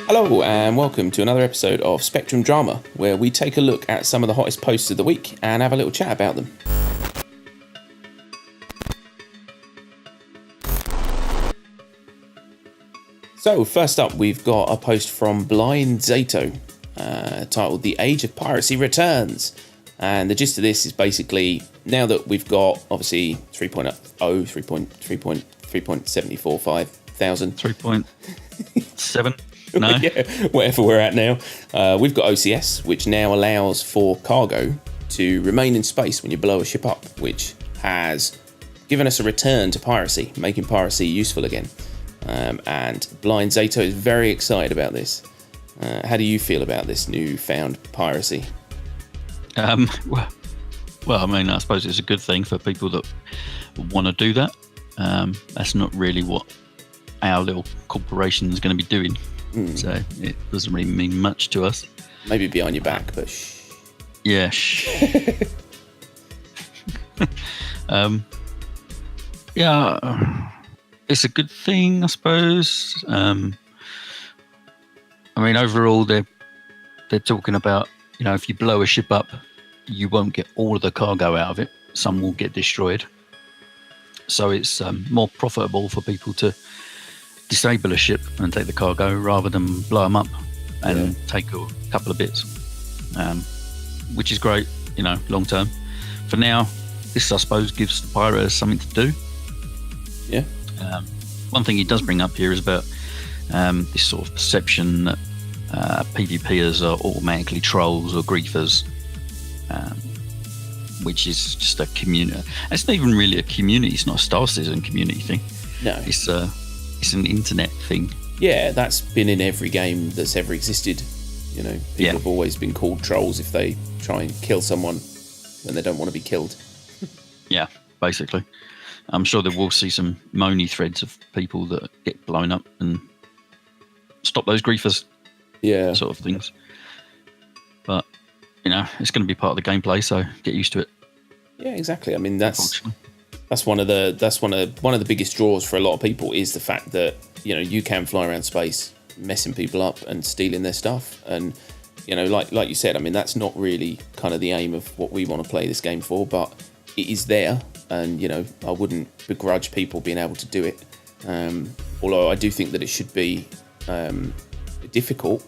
Hello and welcome to another episode of Spectrum Drama, where we take a look at some of the hottest posts of the week and have a little chat about them. So first up, we've got a post from Blind Zato titled "The Age of Piracy Returns," and the gist of this is basically now that we've got obviously 3.0, 3.745 thousand, 3.7. No. Yeah, whatever we're at now. We've got OCS, which now allows for cargo to remain in space when you blow a ship up, which has given us a return to piracy, making piracy useful again. And Blind Zato is very excited about this. How do you feel about this newfound piracy? Well, I mean, I suppose it's a good thing for people that want to do that. That's not really what our little corporation is going to be doing. So it doesn't really mean much to us. Maybe behind your back, but shh. Yeah, shh. Yeah, it's a good thing, I suppose. I mean, overall, they're talking about, you know, if you blow a ship up, you won't get all of the cargo out of it. Some will get destroyed. So it's more profitable for people to disable a ship and take the cargo rather than blow them up and take a couple of bits, which is great, you know, long term. For now, this, I suppose, gives the pirates something to do. Yeah. One thing he does bring up here is about this sort of perception that PvPers are automatically trolls or griefers, which is just a community. It's not even really a community. It's not a Star Citizen community thing. No. It's an internet thing. Yeah, that's been in every game that's ever existed. You know, people have always been called trolls if they try and kill someone when they don't want to be killed. Yeah, basically. I'm sure that we'll see some moany threads of people that get blown up and stop those griefers. Yeah. Sort of things. But, you know, it's going to be part of the gameplay, so get used to it. Yeah, exactly. I mean, that's one of the biggest draws for a lot of people is the fact that, you know, you can fly around space messing people up and stealing their stuff. And, you know, like you said, I mean, that's not really kind of the aim of what we want to play this game for, but it is there. And, you know, I wouldn't begrudge people being able to do it. Although I do think that it should be difficult.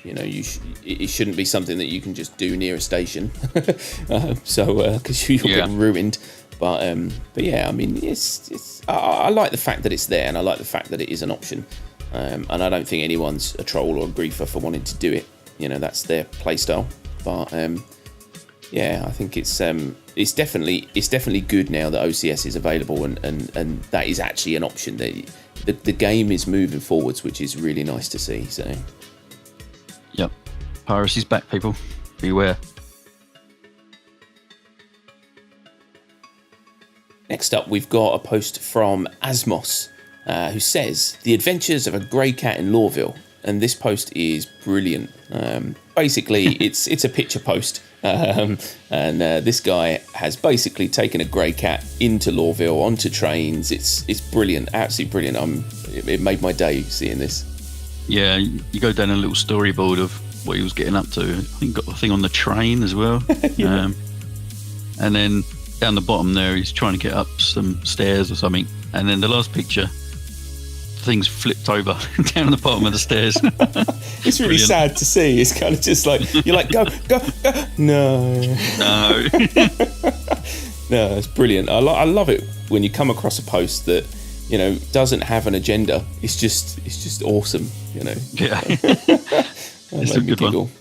You know, it shouldn't be something that you can just do near a station. Because you'll get ruined. But yeah, I mean, I like the fact that it's there, and I like the fact that it is an option. And I don't think anyone's a troll or a griefer for wanting to do it. You know, that's their playstyle. But yeah, I think it's definitely good now that OCS is available, and that is actually an option. The game is moving forwards, which is really nice to see. So, yep, piracy's back, people. Beware. Next up, we've got a post from Asmos, who says, "The Adventures of a Grey Cat in Loreville." And this post is brilliant. Basically, it's a picture post. And this guy has basically taken a grey cat into Loreville, onto trains. It's brilliant, absolutely brilliant. It made my day seeing this. Yeah, you go down a little storyboard of what he was getting up to. I think got the thing on the train as well. Yeah. And then down the bottom there, he's trying to get up some stairs or something. And then the last picture, thing's flipped over down the bottom of the stairs. It's really sad to see. It's kind of just like, you're like, go. No. No, it's brilliant. I love it when you come across a post that, you know, doesn't have an agenda. It's just awesome, you know. Yeah. It's a good one.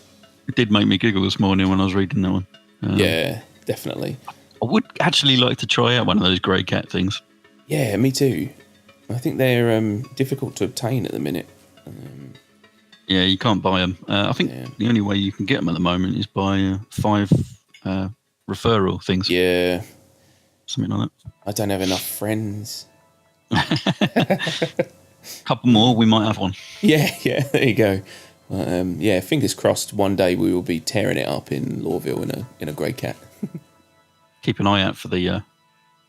It did make me giggle this morning when I was reading that one. Yeah, definitely. I would actually like to try out one of those grey cat things. Yeah, me too. I think they're difficult to obtain at the minute. Yeah, you can't buy them. I think the only way you can get them at the moment is by 5 referral things. Yeah. Something like that. I don't have enough friends. Couple more, we might have one. Yeah, there you go. Yeah, fingers crossed one day we will be tearing it up in Loreville in a grey cat. Keep an eye out for there's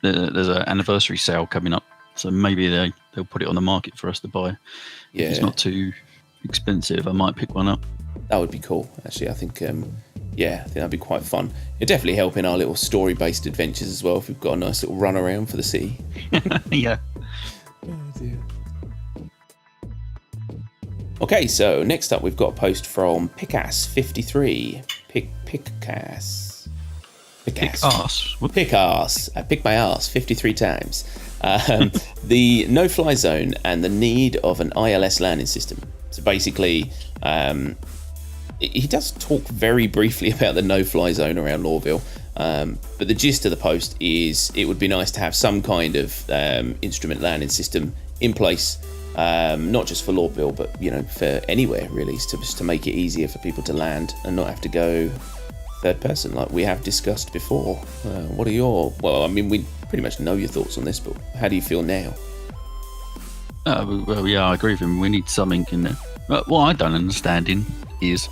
an anniversary sale coming up. So maybe they'll put it on the market for us to buy. Yeah. It's not too expensive, I might pick one up. That would be cool, actually. I think that'd be quite fun. It'd definitely help in our little story-based adventures as well if we've got a nice little run around for the city. Yeah. Oh dear. Okay, so next up we've got a post from Pickass53. Pickass. I pick my ass 53 times. The no-fly zone and the need of an ILS landing system. So basically, he does talk very briefly about the no-fly zone around Loreville, but the gist of the post is it would be nice to have some kind of instrument landing system in place, not just for Loreville, but for anywhere really, just to make it easier for people to land and not have to go third person like we have discussed before. What are your... Well, I mean, we pretty much know your thoughts on this, but how do you feel now? Well, yeah, I agree with him. We need something in there. What I don't understand is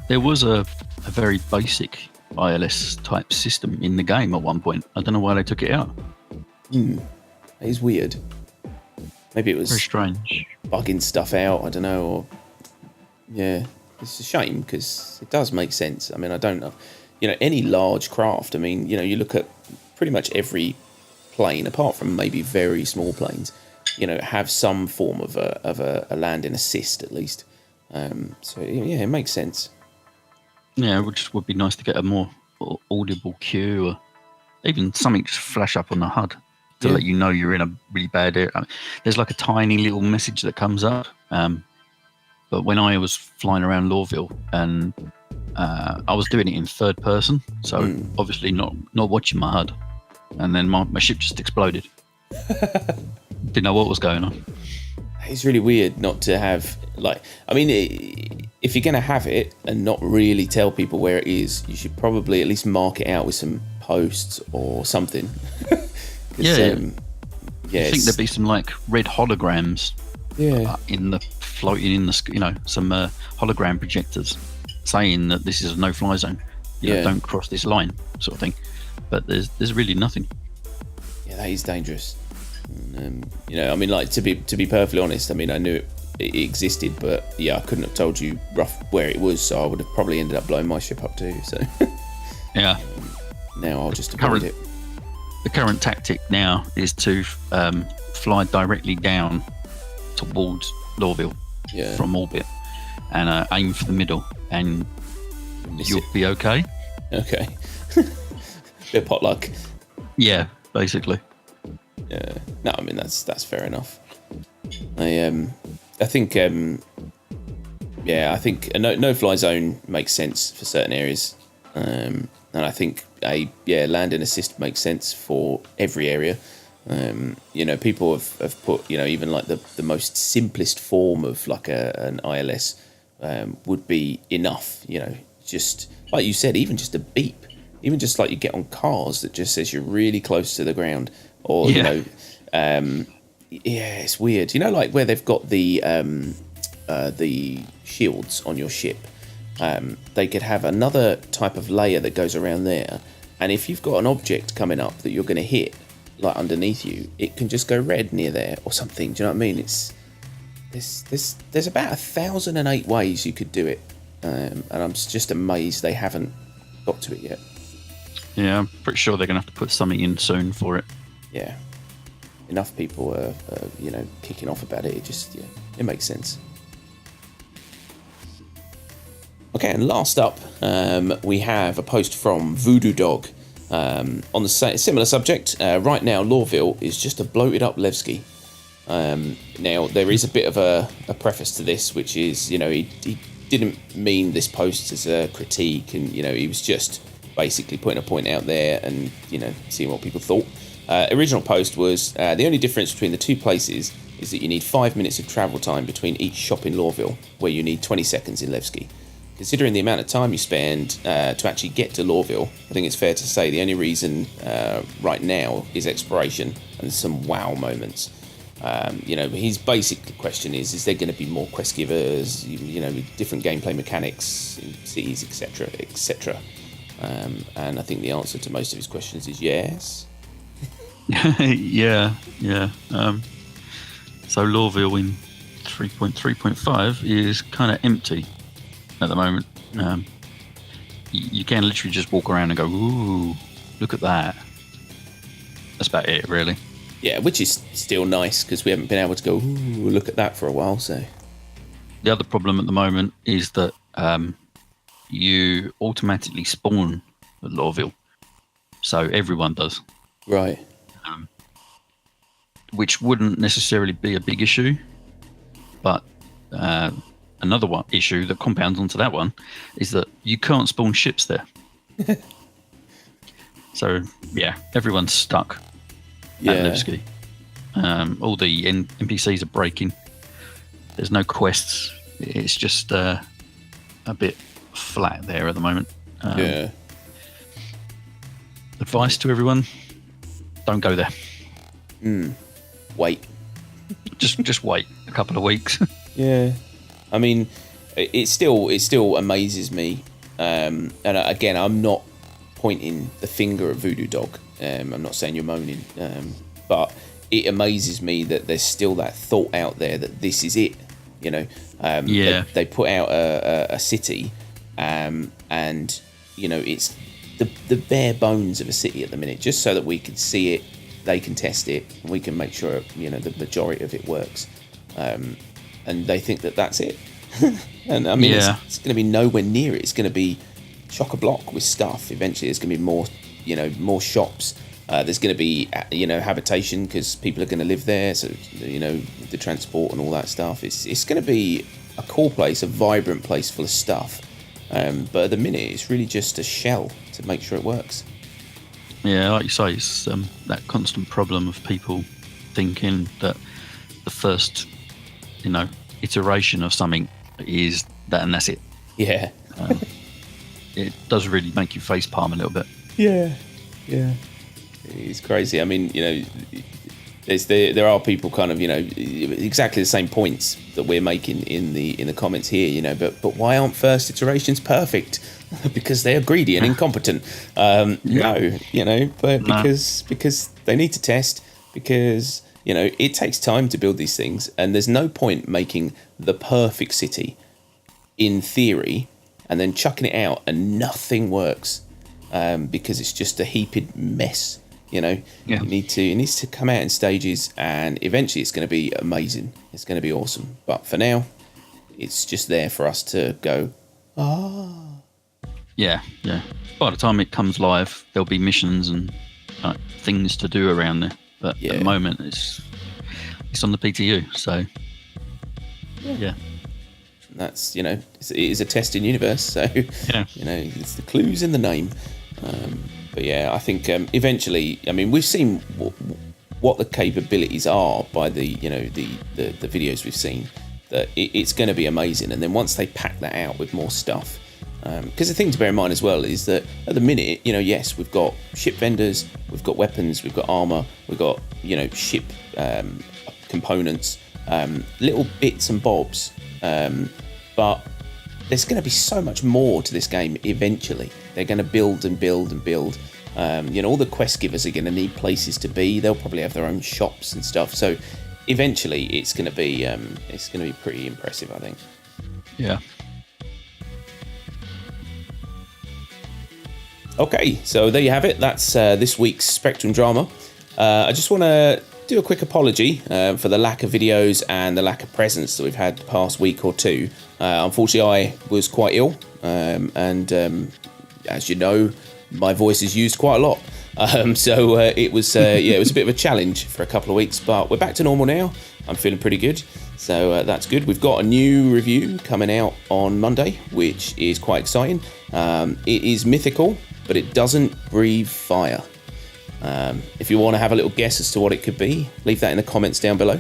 there was a very basic ILS type system in the game at one point. I don't know why they took it out. It is weird. Maybe it was very strange, bugging stuff out. I don't know. Or yeah, it's a shame because it does make sense. I mean, I don't know. Any large craft. I mean, you look at pretty much every plane, apart from maybe very small planes. Have some form of a landing assist at least. So yeah, it makes sense. Yeah, it would be nice to get a more audible cue, or even something just flash up on the HUD to let you know you're in a really bad area. There's like a tiny little message that comes up. But when I was flying around Loreville, and I was doing it in third person, so obviously not watching my HUD, and then my ship just exploded. Didn't know what was going on. It's really weird not to have, if you're going to have it and not really tell people where it is, you should probably at least mark it out with some posts or something. I think there'd be some red holograms floating in the some hologram projectors saying that this is a no-fly zone. Don't cross this line, sort of thing. But there's really nothing. Yeah, that is dangerous. To be perfectly honest, I mean, I knew it existed, but I couldn't have told you rough where it was, so I would have probably ended up blowing my ship up too. So yeah, now I'll just avoid it. The current tactic now is to fly directly down towards Loreville from orbit and aim for the middle, and you'll be okay. Okay. Bit potluck. Yeah, basically. Yeah. No, I mean that's fair enough. I think a no-fly zone makes sense for certain areas, and I think a landing assist makes sense for every area. People have put even the most simplest form of an ILS would be enough. Just like you said, even just a beep, even just like you get on cars that just says you're really close to the ground, or it's weird. Where they've got the shields on your ship. They could have another type of layer that goes around there, and if you've got an object coming up that you're going to hit underneath you, it can just go red near there or something. Do you know what I mean? There's about 1,008 ways you could do it, and I'm just amazed they haven't got to it yet. Yeah, I'm pretty sure they're going to have to put something in soon for it. Yeah, enough people are kicking off about it. It makes sense. Okay, and last up, we have a post from Voodoo Dog on the similar subject. Right now, Loreville is just a bloated up Levski. Now, there is a bit of a preface to this, which is, he didn't mean this post as a critique, and, he was just basically putting a point out there and, seeing what people thought. Original post was, the only difference between the two places is that you need 5 minutes of travel time between each shop in Loreville, where you need 20 seconds in Levski. Considering the amount of time you spend to actually get to Loreville, I think it's fair to say the only reason right now is exploration and some wow moments. His basic question is there going to be more quest givers, different gameplay mechanics, cities, etc., etc. And I think the answer to most of his questions is yes. Yeah. So Loreville in 3.3.5 is kind of empty at the moment. You can literally just walk around and go, ooh, look at that. That's about it, really. Yeah, which is still nice because we haven't been able to go, ooh, look at that for a while. So the other problem at the moment is that you automatically spawn at Loreville. So everyone does. Right. Which wouldn't necessarily be a big issue. But another issue that compounds onto that one is that you can't spawn ships there. So, yeah, everyone's stuck at Levski. All the NPCs are breaking. There's no quests. It's just a bit flat there at the moment. Advice to everyone, don't go there. Wait. Just wait a couple of weeks. Yeah. I mean, it still amazes me. And again, I'm not pointing the finger at Voodoo Dog. I'm not saying you're moaning. But it amazes me that there's still that thought out there that this is it. You know, they put out a city, and you know it's the bare bones of a city at the minute, just so that we can see it, they can test it, and we can make sure you know the majority of it works. And they think that that's it. And I mean, it's going to be nowhere near it. It's going to be chock-a-block with stuff. Eventually, there's going to be more shops. There's going to be, habitation because people are going to live there. So, the transport and all that stuff. It's going to be a cool place, a vibrant place full of stuff. But at the minute, it's really just a shell to make sure it works. Yeah, like you say, it's that constant problem of people thinking that the first, iteration of something is that and that's it. Yeah. It does really make you face palm a little bit. Yeah. It's crazy. I mean, there are people kind of, exactly the same points that we're making in the comments here, but why aren't first iterations perfect? Because they are greedy and incompetent. No, because they need to test, because, it takes time to build these things, and there's no point making the perfect city in theory and then chucking it out and nothing works, because it's just a heaped mess. It needs to come out in stages, and eventually it's going to be amazing. It's going to be awesome. But for now, it's just there for us to go, Yeah. By the time it comes live, there'll be missions and things to do around there. But at the moment, it's on the PTU. So, yeah. That's, it is a testing universe. So, it's the clues in the name. But yeah, I think eventually, I mean, we've seen what the capabilities are by the videos we've seen, that it's going to be amazing. And then once they pack that out with more stuff, because the thing to bear in mind as well is that at the minute, yes, we've got ship vendors, we've got weapons, we've got armor, we've got, ship components, little bits and bobs, but there's going to be so much more to this game eventually. They're going to build and build and build. All the quest givers are going to need places to be. They'll probably have their own shops and stuff. So eventually, it's going to be pretty impressive, I think. Yeah. Okay, so there you have it. That's this week's Spectrum Drama. I just want to do a quick apology for the lack of videos and the lack of presence that we've had the past week or two. Unfortunately, I was quite ill, and as you know, my voice is used quite a lot. So it was it was a bit of a challenge for a couple of weeks, but we're back to normal now. I'm feeling pretty good, so that's good. We've got a new review coming out on Monday, which is quite exciting. It is mythical, but it doesn't breathe fire. If you want to have a little guess as to what it could be, leave that in the comments down below.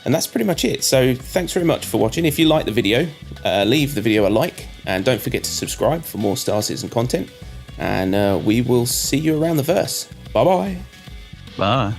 And that's pretty much it. So thanks very much for watching. If you like the video, leave the video a like, and don't forget to subscribe for more Star Citizen content. And we will see you around the verse. Bye-bye. Bye.